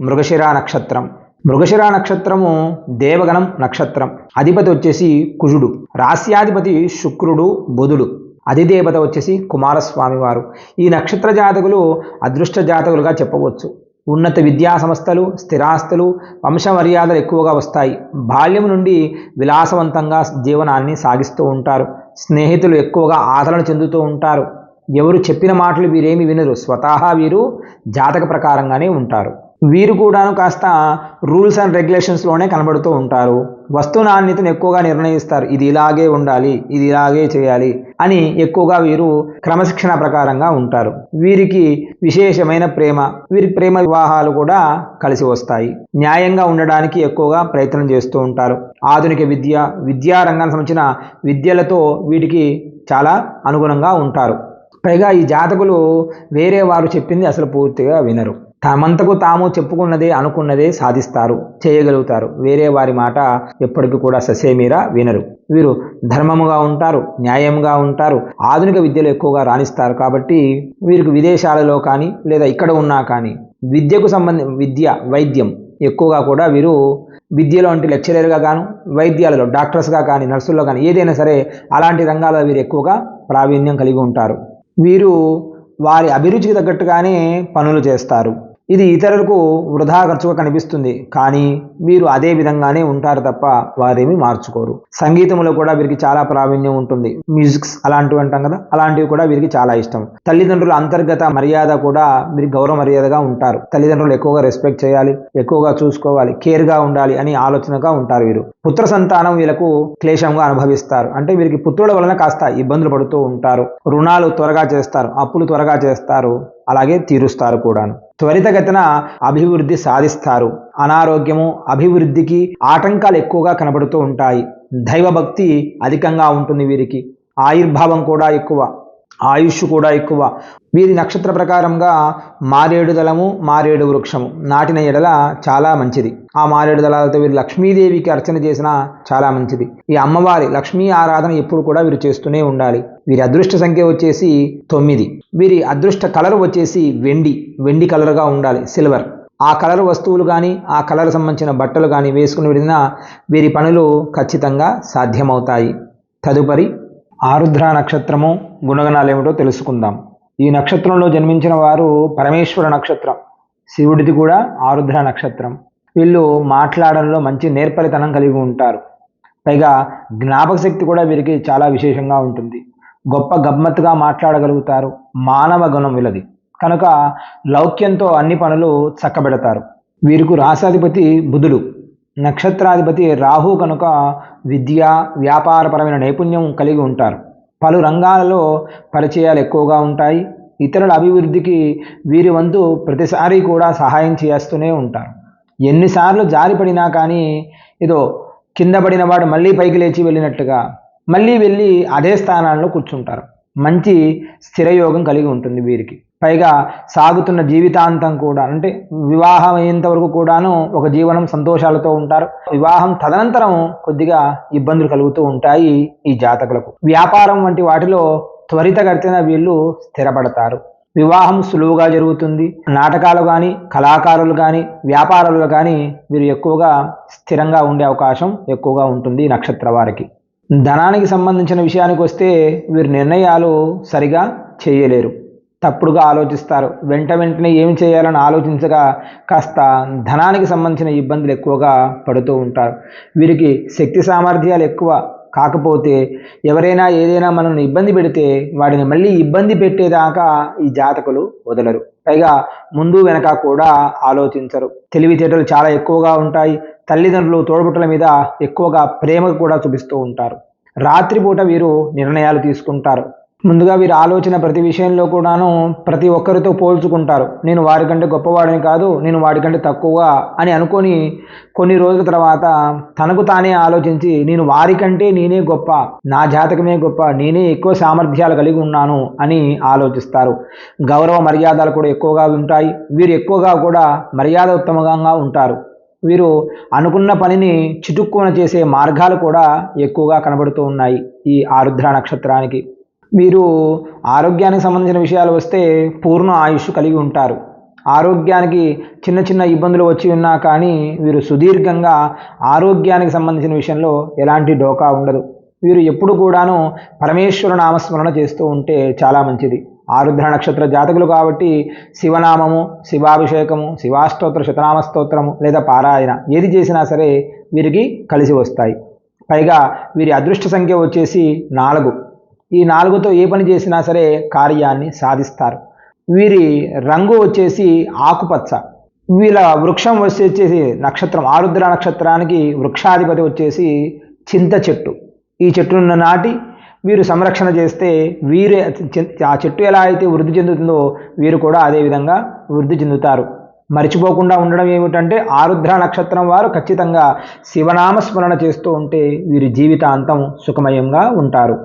మృగశిర నక్షత్రం. మృగశిర నక్షత్రము దేవగణం నక్షత్రం. అధిపతి వచ్చేసి కుజుడు, రాస్యాధిపతి శుక్రుడు బుధుడు, అధిదేవత వచ్చేసి కుమారస్వామి వారు. ఈ నక్షత్ర జాతకులు అదృష్ట జాతకులుగా చెప్పవచ్చు. ఉన్నత విద్యా సంస్థలు, స్థిరాస్తులు, వంశ మర్యాదలు ఎక్కువగా వస్తాయి. బాల్యం నుండి విలాసవంతంగా జీవనాన్ని సాగిస్తూ ఉంటారు. స్నేహితులు ఎక్కువగా ఆదరణ చెందుతూ ఉంటారు. ఎవరు చెప్పిన మాటలు వీరేమి వినరు. స్వతహా వీరు జాతక ప్రకారంగానే ఉంటారు. వీరు కూడాను కాస్త రూల్స్ అండ్ రెగ్యులేషన్స్లోనే కనబడుతూ ఉంటారు. వస్తు నాణ్యతను ఎక్కువగా నిర్ణయిస్తారు. ఇది ఇలాగే ఉండాలి, ఇది ఇలాగే చేయాలి అని ఎక్కువగా వీరు క్రమశిక్షణ ప్రకారంగా ఉంటారు. వీరికి విశేషమైన ప్రేమ, వీరి ప్రేమ వివాహాలు కూడా కలిసి వస్తాయి. న్యాయంగా ఉండడానికి ఎక్కువగా ప్రయత్నం చేస్తూ ఉంటారు. ఆధునిక విద్యారంగానికి సంబంధించిన విద్యలతో వీటికి చాలా అనుగుణంగా ఉంటారు. పైగా ఈ జాతకులు వేరే వారు చెప్పింది అసలు పూర్తిగా వినరు. తమంతకు తాము చెప్పుకున్నదే అనుకున్నదే సాధిస్తారు, చేయగలుగుతారు. వేరే వారి మాట ఎప్పటికీ కూడా ససేమీరా వినరు. వీరు ధర్మముగా ఉంటారు, న్యాయంగా ఉంటారు. ఆధునిక విద్యలో ఎక్కువగా రాణిస్తారు. కాబట్టి వీరికి విదేశాలలో కానీ లేదా ఇక్కడ ఉన్నా కానీ విద్యకు వైద్యం ఎక్కువగా కూడా వీరు విద్యలో అంటే లెక్చరర్గా గాను, వైద్యాలలో డాక్టర్స్గా కానీ, నర్సుల్లో కానీ ఏదైనా సరే అలాంటి రంగాల్లో వీరు ఎక్కువగా ప్రావీణ్యం కలిగి ఉంటారు. వీరు వారి అభిరుచికి తగ్గట్టుగానే పనులు చేస్తారు. ఇది ఇతరులకు వృధా ఖర్చుగా కనిపిస్తుంది, కానీ వీరు అదే విధంగానే ఉంటారు తప్ప వారేమీ మార్చుకోరు. సంగీతంలో కూడా వీరికి చాలా ప్రావీణ్యం ఉంటుంది. మ్యూజిక్స్ అలాంటివి అంటాం కదా, అలాంటివి కూడా వీరికి చాలా ఇష్టం. తల్లిదండ్రుల అంతర్గత మర్యాద కూడా వీరికి గౌరవ మర్యాదగా ఉంటారు. తల్లిదండ్రులు ఎక్కువగా రెస్పెక్ట్ చేయాలి, ఎక్కువగా చూసుకోవాలి, కేర్గా ఉండాలి అని ఆలోచనగా ఉంటారు. వీరు పుత్ర సంతానం వీళ్ళకు క్లేశంగా అనుభవిస్తారు. అంటే వీరికి పుత్రుల వలన కాస్త ఇబ్బందులు పడుతూ ఉంటారు. రుణాలు త్వరగా చేస్తారు, అప్పులు త్వరగా చేస్తారు, అలాగే తీరుస్తారు కూడాను. త్వరితగతిన అభివృద్ధి సాధిస్తారు. అనారోగ్యము, అభివృద్ధికి ఆటంకాలు ఎక్కువగా కనబడుతూ ఉంటాయి. దైవభక్తి అధికంగా ఉంటుంది వీరికి. ఆయుర్భావం కూడా ఎక్కువ, ఆయుష్ కూడా ఎక్కువ. వీరి నక్షత్ర ప్రకారంగా మారేడు దళము, మారేడు వృక్షము నాటిన ఎడల చాలా మంచిది. ఆ మారేడు దళాలతో వీరు లక్ష్మీదేవికి అర్చన చేసినా చాలా మంచిది. ఈ అమ్మవారి లక్ష్మీ ఆరాధన ఎప్పుడు కూడా వీరు చేస్తూనే ఉండాలి. వీరి అదృష్ట సంఖ్య వచ్చేసి 9. వీరి అదృష్ట కలర్ వచ్చేసి వెండి కలర్గా ఉండాలి, సిల్వర్. ఆ కలర్ వస్తువులు కానీ, ఆ కలర్ సంబంధించిన బట్టలు కానీ వేసుకుని వెళ్ళినా వీరి పనులు ఖచ్చితంగా సాధ్యమవుతాయి. తదుపరి ఆరుద్ర నక్షత్రము గుణగణాలు ఏమిటో తెలుసుకుందాం. ఈ నక్షత్రంలో జన్మించిన వారు పరమేశ్వర నక్షత్రం, శివుడిది కూడా ఆరుద్ర నక్షత్రం. వీళ్ళు మాట్లాడడంలో మంచి నేర్పరితనం కలిగి ఉంటారు. పైగా జ్ఞాపక శక్తి కూడా వీరికి చాలా విశేషంగా ఉంటుంది. గొప్ప గమ్మత్తుగా మాట్లాడగలుగుతారు. మానవ గుణం వీళ్ళది కనుక లౌక్యంతో అన్ని పనులు చక్కబెడతారు. వీరికి రాశాధిపతి బుధుడు, నక్షత్రాధిపతి రాహు కనుక విద్య, వ్యాపారపరమైన నైపుణ్యం కలిగి ఉంటారు. పలు రంగాలలో పరిచయాలు ఎక్కువగా ఉంటాయి. ఇతరుల అభివృద్ధికి వీరి వంతు ప్రతిసారి కూడా సహాయం చేస్తూనే ఉంటారు. ఎన్నిసార్లు జారిపడినా కానీ ఏదో కింద పడిన వాడు మళ్ళీ పైకి లేచి వెళ్ళినట్టుగా మళ్ళీ వెళ్ళి అదే స్థానాల్లో కూర్చుంటారు. మంచి స్థిరయోగం కలిగి ఉంటుంది వీరికి. పైగా సాగుతున్న జీవితాంతం కూడా అంటే వివాహం అయ్యేంత వరకు కూడాను ఒక జీవనం సంతోషాలతో ఉంటారు. వివాహం తదనంతరం కొద్దిగా ఇబ్బందులు కలుగుతూ ఉంటాయి ఈ జాతకులకు. వ్యాపారం వంటి వాటిలో త్వరితగతిన వీళ్ళు స్థిరపడతారు. వివాహం సులువుగా జరుగుతుంది. నాటకాలు కానీ, కళాకారులు కానీ, వ్యాపారులు కానీ వీరు ఎక్కువగా స్థిరంగా ఉండే అవకాశం ఎక్కువగా ఉంటుంది ఈ నక్షత్ర వారికి. ధనానికి సంబంధించిన విషయానికి వస్తే వీరు నిర్ణయాలు సరిగా చేయలేరు, తప్పుడుగా ఆలోచిస్తారు. వెంటనే ఏమి చేయాలని ఆలోచించగా కాస్త ధనానికి సంబంధించిన ఇబ్బందులు ఎక్కువగా పడుతూ ఉంటారు. వీరికి శక్తి సామర్థ్యాలు ఎక్కువ కాకపోతే ఎవరైనా ఏదైనా మనల్ని ఇబ్బంది పెడితే వాడిని మళ్ళీ ఇబ్బంది పెట్టేదాకా ఈ జాతకులు వదలరు. పైగా ముందు వెనక కూడా ఆలోచించరు. తెలివితేటలు చాలా ఎక్కువగా ఉంటాయి. తల్లిదండ్రులు, తోడుబుట్టుల మీద ఎక్కువగా ప్రేమ కూడా చూపిస్తూ ఉంటారు. రాత్రిపూట వీరు నిర్ణయాలు తీసుకుంటారు. ముందుగా వీరి ఆలోచన ప్రతి విషయంలో కూడాను ప్రతి ఒక్కరితో పోల్చుకుంటారు. నేను వారికంటే గొప్పవాడిని కాదు, నేను వాడికంటే తక్కువ అని అనుకొని కొన్ని రోజుల తర్వాత తనకు తానే ఆలోచించి నేను వారికంటే నేనే గొప్ప, నా జాతకమే గొప్ప, నేనే ఎక్కువ సామర్థ్యాలు కలిగి ఉన్నాను అని ఆలోచిస్తారు. గౌరవ మర్యాదలు కూడా ఎక్కువగా ఉంటాయి. వీరు ఎక్కువగా కూడా మర్యాద ఉత్తమంగా ఉంటారు. వీరు అనుకున్న పనిని చిటుక్కున చేసే మార్గాలు కూడా ఎక్కువగా కనబడుతూ ఉన్నాయి ఈ ఆరుద్ర నక్షత్రానికి. వీరు ఆరోగ్యానికి సంబంధించిన విషయాలు వస్తే పూర్ణ ఆయుష్ కలిగి ఉంటారు. ఆరోగ్యానికి చిన్న చిన్న ఇబ్బందులు వచ్చి ఉన్నా కానీ వీరు సుదీర్ఘంగా ఆరోగ్యానికి సంబంధించిన విషయంలో ఎలాంటి డోకా ఉండదు. వీరు ఎప్పుడు కూడాను పరమేశ్వర నామస్మరణ చేస్తూ ఉంటే చాలా మంచిది. ఆరుద్ర నక్షత్ర జాతకులు కాబట్టి శివనామము, శివాభిషేకము, శివాష్టోత్తర శతనామ స్తోత్రము లేదా పారాయణ ఏది చేసినా సరే వీరికి కలిసి వస్తాయి. పైగా వీరి అదృష్ట సంఖ్య వచ్చేసి 4. ఈ 4తో ఏ పని చేసినా సరే కార్యాన్ని సాధిస్తారు. వీరి రంగు వచ్చేసి ఆకుపచ్చ. వీళ్ళ వృక్షం వచ్చేసి నక్షత్రం ఆరుద్ర నక్షత్రానికి వృక్షాధిపతి వచ్చేసి చింత చెట్టు. ఈ చెట్టును నాటి వీరు సంరక్షణ చేస్తే వీరే ఆ చెట్టు ఎలా అయితే వృద్ధి చెందుతుందో వీరు కూడా అదేవిధంగా వృద్ధి చెందుతారు. మర్చిపోకుండా ఉండడం ఏమిటంటే ఆరుద్ర నక్షత్రం వారు ఖచ్చితంగా శివనామస్మరణ చేస్తూ ఉంటే వీరి జీవితాంతం సుఖమయంగా ఉంటారు.